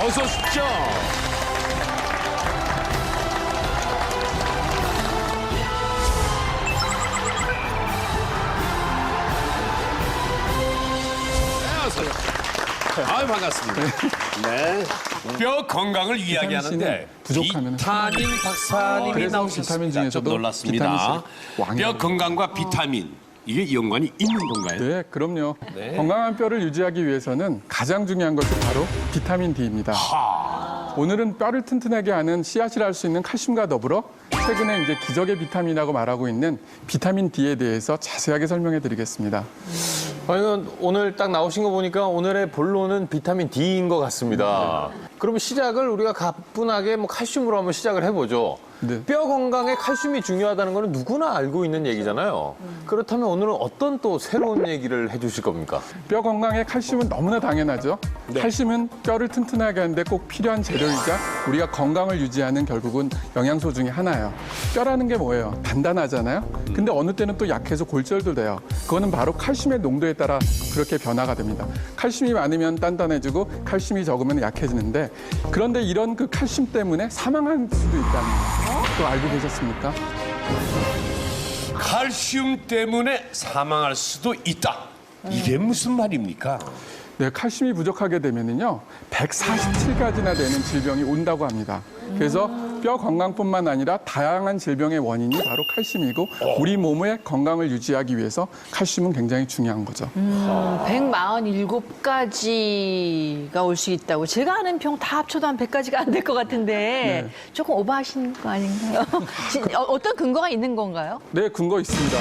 어서 오십시오. 네, 어서 오십시오. 아유, 반갑습니다. 네. 뼈 건강을 이야기하는데 부족하면 비타민 박사님이 그래서 나오셨습니다. 비타민 중에서도 좀 놀랐습니다. 비타민 C 왕이라고 뼈 건강과 비타민 이게 연관이 있는 건가요? 네, 그럼요. 네. 건강한 뼈를 유지하기 위해서는 가장 중요한 것이 바로 비타민 D입니다. 오늘은 뼈를 튼튼하게 하는 씨앗이라 할 수 있는 칼슘과 더불어 최근에 이제 기적의 비타민이라고 말하고 있는 비타민 D에 대해서 자세하게 설명해 드리겠습니다. 오늘 딱 나오신 거 보니까 오늘의 본론은 비타민 D인 것 같습니다. 그러면 시작을 우리가 가뿐하게 뭐 칼슘으로 한번 시작을 해보죠. 네. 뼈 건강에 칼슘이 중요하다는 거는 누구나 알고 있는 얘기잖아요. 그렇다면 오늘은 어떤 또 새로운 얘기를 해주실 겁니까? 뼈 건강에 칼슘은 너무나 당연하죠. 칼슘은 뼈를 튼튼하게 하는데 꼭 필요한 재료이자 우리가 건강을 유지하는 결국은 영양소 중에 하나예요. 뼈라는 게 뭐예요? 단단하잖아요. 근데 어느 때는 또 약해서 골절도 돼요. 그거는 바로 칼슘의 농도에 따라 그렇게 변화가 됩니다. 칼슘이 많으면 단단해지고 칼슘이 적으면 약해지는데 그런데 이런 그 칼슘 때문에 사망할 수도 있다는 거. 또 알고 계셨습니까? 칼슘 때문에 사망할 수도 있다. 이게 무슨 말입니까? 네, 칼슘이 부족하게 되면은요, 147가지나 되는 질병이 온다고 합니다. 그래서 뼈 건강뿐만 아니라 다양한 질병의 원인이 바로 칼슘이고 우리 몸의 건강을 유지하기 위해서 칼슘은 굉장히 중요한 거죠. 147가지가 올 수 있다고. 제가 아는 병 다 합쳐도 한 100가지가 안 될 것 같은데 조금 오버하신 거 아닌가요? 어떤 근거가 있는 건가요? 네, 근거 있습니다.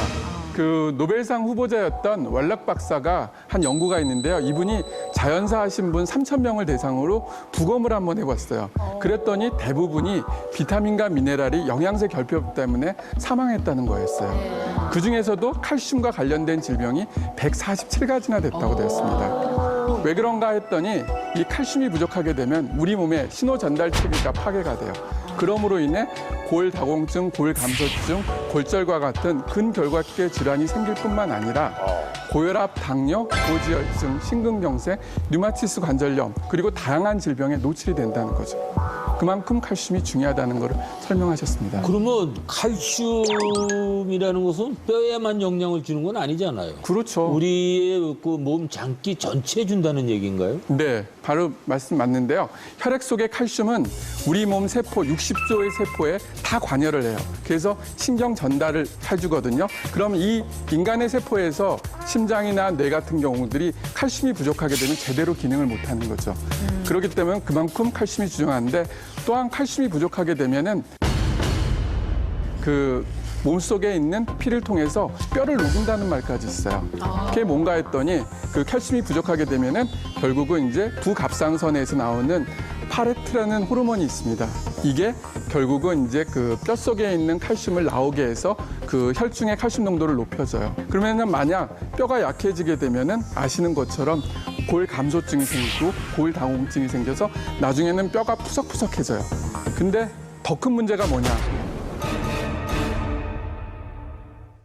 그 노벨상 후보자였던 왈락 박사가 한 연구가 있는데요. 이분이 자연사 하신 분 3,000명을 대상으로 부검을 한번 해봤어요. 그랬더니 대부분이 비타민과 미네랄이 영양소 결핍 때문에 사망했다는 거였어요. 그중에서도 칼슘과 관련된 질병이 147가지나 됐다고 되었습니다. 왜 그런가 했더니 이 칼슘이 부족하게 되면 우리 몸의 신호 전달 체계가 파괴가 돼요. 그러므로 인해 골다공증, 골감소증, 골절과 같은 근결각계 질환이 생길 뿐만 아니라 고혈압, 당뇨, 고지혈증, 심근경색, 류마티스 관절염 그리고 다양한 질병에 노출이 된다는 거죠. 그만큼 칼슘이 중요하다는 것을 설명하셨습니다. 그러면 칼슘이라는 것은 뼈에만 영향을 주는 건 아니잖아요. 그렇죠. 우리의 그 몸 장기 전체에 준다는 얘기인가요? 네, 바로 말씀 맞는데요. 혈액 속의 칼슘은 우리 몸 세포 60조의 세포에 다 관여를 해요. 그래서 신경 전달을 해주거든요. 그럼 이 인간의 세포에서 심장이나 뇌 같은 경우들이 칼슘이 부족하게 되면 제대로 기능을 못하는 거죠. 그렇기 때문에 그만큼 칼슘이 중요한데 또한 칼슘이 부족하게 되면은 그 몸속에 있는 피를 통해서 뼈를 녹인다는 말까지 있어요. 그게 뭔가 했더니 그 칼슘이 부족하게 되면은 결국은 이제 부갑상선에서 나오는 파레트라는 호르몬이 있습니다. 이게 결국은 이제 그 뼈 속에 있는 칼슘을 나오게 해서 그 혈중의 칼슘 농도를 높여줘요. 그러면은 만약 뼈가 약해지게 되면은 아시는 것처럼 골감소증이 생기고 골다공증이 생겨서 나중에는 뼈가 푸석푸석해져요. 근데 더 큰 문제가 뭐냐?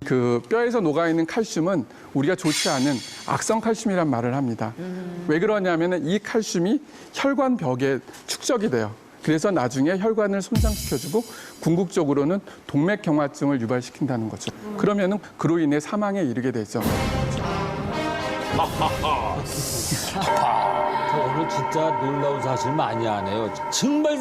그 뼈에서 녹아있는 칼슘은 우리가 좋지 않은 악성 칼슘이란 말을 합니다. 왜 그러냐면 이 칼슘이 혈관 벽에 축적이 돼요. 그래서 나중에 혈관을 손상시켜주고 궁극적으로는 동맥경화증을 유발시킨다는 거죠. 그러면은 그로 인해 사망에 이르게 되죠. 저 오늘 진짜 놀라운 사실 많이 하네요. 정말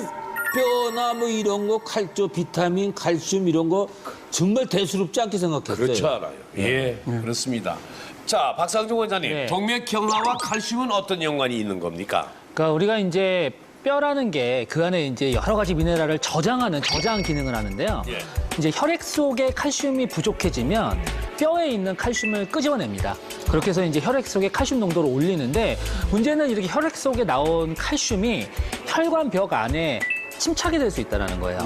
뼈나 뭐 이런 거, 칼조, 비타민, 칼슘 이런 거 정말 대수롭지 않게 생각했어요. 그렇지 않아요. 예, 그렇습니다. 자, 박상중 원장님, 네. 동맥경화와 칼슘은 어떤 연관이 있는 겁니까? 그러니까 우리가 이제 뼈라는 게 그 안에 이제 여러 가지 미네랄을 저장하는 저장 기능을 하는데요. 예. 이제 혈액 속에 칼슘이 부족해지면 뼈에 있는 칼슘을 끄집어냅니다. 그렇게 해서 이제 혈액 속에 칼슘 농도를 올리는데 문제는 이렇게 혈액 속에 나온 칼슘이 혈관 벽 안에 침착이 될 수 있다는 거예요.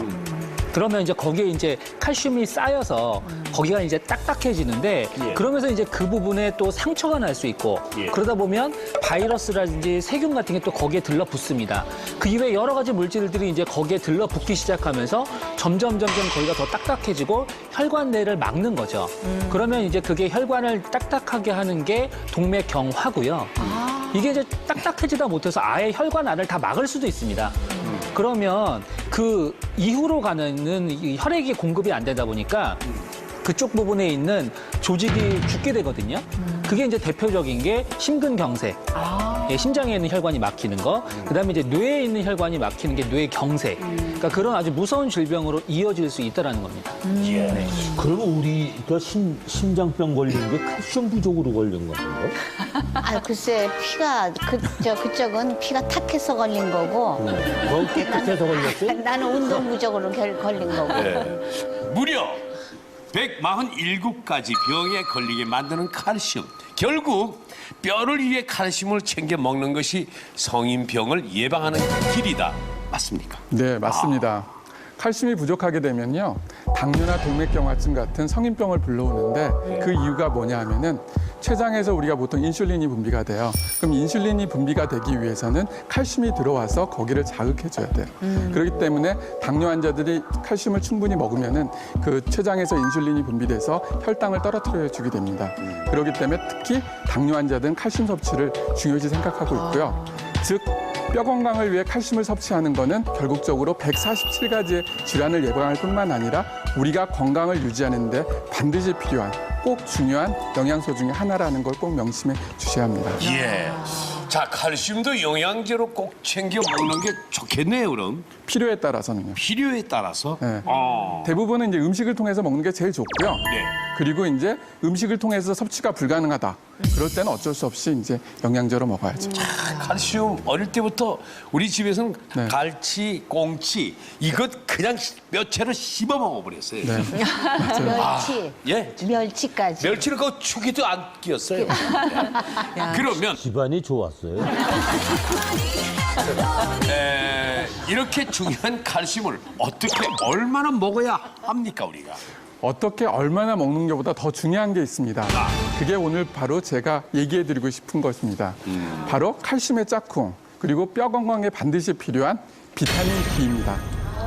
그러면 이제 거기에 이제 칼슘이 쌓여서 거기가 이제 딱딱해지는데 그러면서 이제 그 부분에 또 상처가 날 수 있고 그러다 보면 바이러스라든지 세균 같은 게 또 거기에 들러붙습니다. 그 이외에 여러 가지 물질들이 이제 거기에 들러붙기 시작하면서 점점 거기가 더 딱딱해지고 혈관 내를 막는 거죠. 그러면 이제 그게 혈관을 딱딱하게 하는 게 동맥경화고요. 이게 이제 딱딱해지다 못해서 아예 혈관 안을 다 막을 수도 있습니다. 그러면 그 이후로 가는 이 혈액이 공급이 안 되다 보니까 그쪽 부분에 있는 조직이 죽게 되거든요. 그게 이제 대표적인 게 심근경색. 예, 심장에 있는 혈관이 막히는 거. 그다음에 이제 뇌에 있는 혈관이 막히는 게 뇌경색. 그러니까 그런 아주 무서운 질병으로 이어질 수 있다라는 겁니다. 네. 그러면 우리가 심장병 걸린 게 칼슘 부족으로 걸린 건가요? 아, 글쎄, 피가, 그쪽은 피가 탁해서 걸린 거고. 더 깨끗해서 걸렸어요? 나는 운동 부족으로 걸린 거고. 무려 147가지 병에 걸리게 만드는 칼슘. 결국 뼈를 위해 칼슘을 챙겨 먹는 것이 성인병을 예방하는 길이다. 맞습니까? 네, 맞습니다. 칼슘이 부족하게 되면요, 당뇨나 동맥경화증 같은 성인병을 불러오는데 그 이유가 뭐냐 하면은 췌장에서 우리가 보통 인슐린이 분비가 돼요. 그럼 인슐린이 분비가 되기 위해서는 칼슘이 들어와서 거기를 자극해줘야 돼요. 그렇기 때문에 당뇨 환자들이 칼슘을 충분히 먹으면은 그 췌장에서 인슐린이 분비돼서 혈당을 떨어뜨려 주게 됩니다. 그렇기 때문에 특히 당뇨 환자들은 칼슘 섭취를 중요시 생각하고 있고요. 즉 뼈 건강을 위해 칼슘을 섭취하는 거는 결국적으로 147가지의 질환을 예방할 뿐만 아니라 우리가 건강을 유지하는 데 반드시 필요한 꼭 중요한 영양소 중에 하나라는 걸 꼭 명심해 주셔야 합니다. 예. 자, 칼슘도 영양제로 꼭 챙겨 먹는 게 좋겠네요, 그럼. 필요에 따라서는요. 필요에 따라서. 네. 어. 대부분은 이제 음식을 통해서 먹는 게 제일 좋고요. 네. 그리고 이제 음식을 통해서 섭취가 불가능하다. 그럴 때는 어쩔 수 없이 이제 영양제로 먹어야죠. 칼슘 어릴 때부터 우리 집에서는 네. 갈치, 꽁치 이것 그냥 뼈채로 씹어 먹어버렸어요. 네. 멸치. 예. 멸치까지. 멸치를 그 축에도 안 끼었어요. 그러면 집안이 좋았어요. 이렇게 중요한 칼슘을 어떻게 얼마나 먹어야 합니까 우리가? 어떻게 얼마나 먹는 것보다 더 중요한 게 있습니다. 그게 오늘 바로 제가 얘기해드리고 싶은 것입니다. 바로 칼슘의 짝꿍, 그리고 뼈 건강에 반드시 필요한 비타민 D입니다.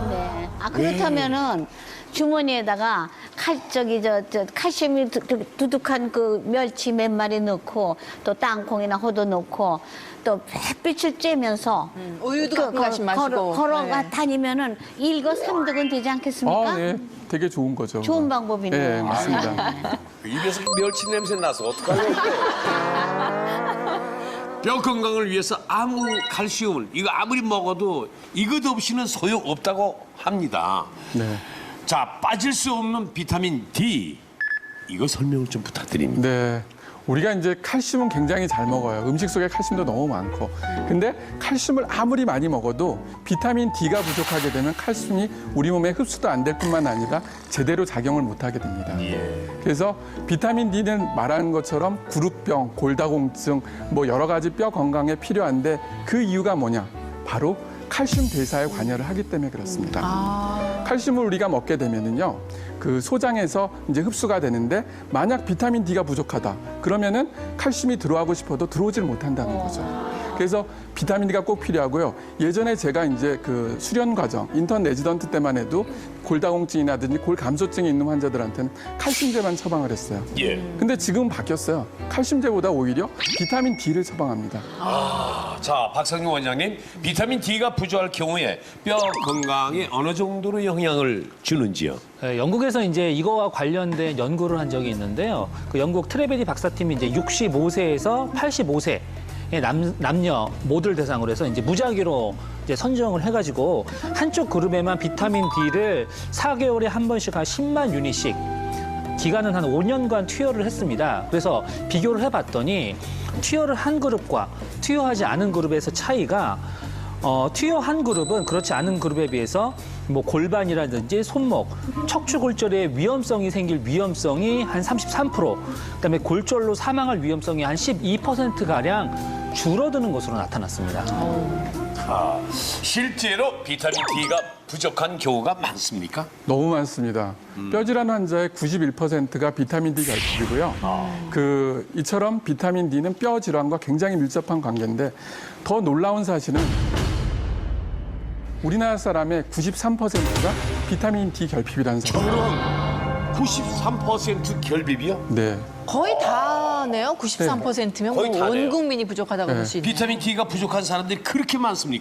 네. 아, 그렇다면은 주머니에다가 칼슘이 두둑한 그 멸치 몇 마리 넣고 또 땅콩이나 호두 넣고 또 햇빛을 쬐면서 우유도 갖고 가시 마시고. 걸어 네. 다니면은 일거삼득은 되지 않겠습니까? 네. 되게 좋은 거죠. 좋은 방법이네요. 네, 맞습니다. 입에서 멸치 냄새 나서 어떡하려고 그래. 뼈 건강을 위해서 아무 칼슘을 이거 아무리 먹어도 이것 없이는 소용없다고 합니다. 네. 자, 빠질 수 없는 비타민 D 이거 설명을 좀 부탁드립니다. 네. 우리가 이제 칼슘은 굉장히 잘 먹어요. 음식 속에 칼슘도 너무 많고. 근데 칼슘을 아무리 많이 먹어도 비타민 D가 부족하게 되면 칼슘이 우리 몸에 흡수도 안 될 뿐만 아니라 제대로 작용을 못 하게 됩니다. 그래서 비타민 D는 말하는 것처럼 구루병, 골다공증, 뭐 여러 가지 뼈 건강에 필요한데 그 이유가 뭐냐? 바로 칼슘 대사에 관여를 하기 때문에 그렇습니다. 칼슘을 우리가 먹게 되면은요, 그 소장에서 이제 흡수가 되는데 만약 비타민 D가 부족하다 그러면은 칼슘이 들어가고 싶어도 들어오질 못한다는 거죠. 그래서 비타민 D가 꼭 필요하고요. 예전에 제가 이제 그 수련 과정, 인턴 레지던트 때만 해도 골다공증이라든지 골감소증이 있는 환자들한테는 칼슘제만 처방을 했어요. 예. 근데 지금은 바뀌었어요. 칼슘제보다 오히려 비타민 D를 처방합니다. 자, 박상용 원장님, 비타민 D가 부족할 경우에 뼈 건강에 어느 정도로 영향을 주는지요? 영국에서 이제 이거와 관련된 연구를 한 적이 있는데요. 그 영국 트레베디 박사팀이 이제 65세에서 85세 남녀 모두를 대상으로 해서 이제 무작위로 이제 선정을 해가지고 한쪽 그룹에만 비타민 D를 4개월에 한 번씩 한 10만 유닛씩 기간은 한 5년간 투여를 했습니다. 그래서 비교를 해봤더니 투여를 한 그룹과 투여하지 않은 그룹에서 차이가 투여한 그룹은 그렇지 않은 그룹에 비해서 뭐 골반이라든지 손목, 척추골절의 위험성이 생길 위험성이 한 33%, 그다음에 골절로 사망할 위험성이 한 12%가량 줄어드는 것으로 나타났습니다. 실제로 비타민 D가 부족한 경우가 많습니까? 너무 많습니다. 뼈질환 환자의 91%가 비타민 D 결핍이고요. 이처럼 비타민 D는 뼈 질환과 굉장히 밀접한 관계인데 더 놀라운 사실은 우리나라 사람의 93%가 비타민 D 결핍이라는 사실. 93% 결핍이요? 네. 거의 다네요. 93%면 거의 다네요. 온 국민이 부족하다고 볼 수 있네요. 비타민 D가 부족한 사람들이 그렇게 많습니까?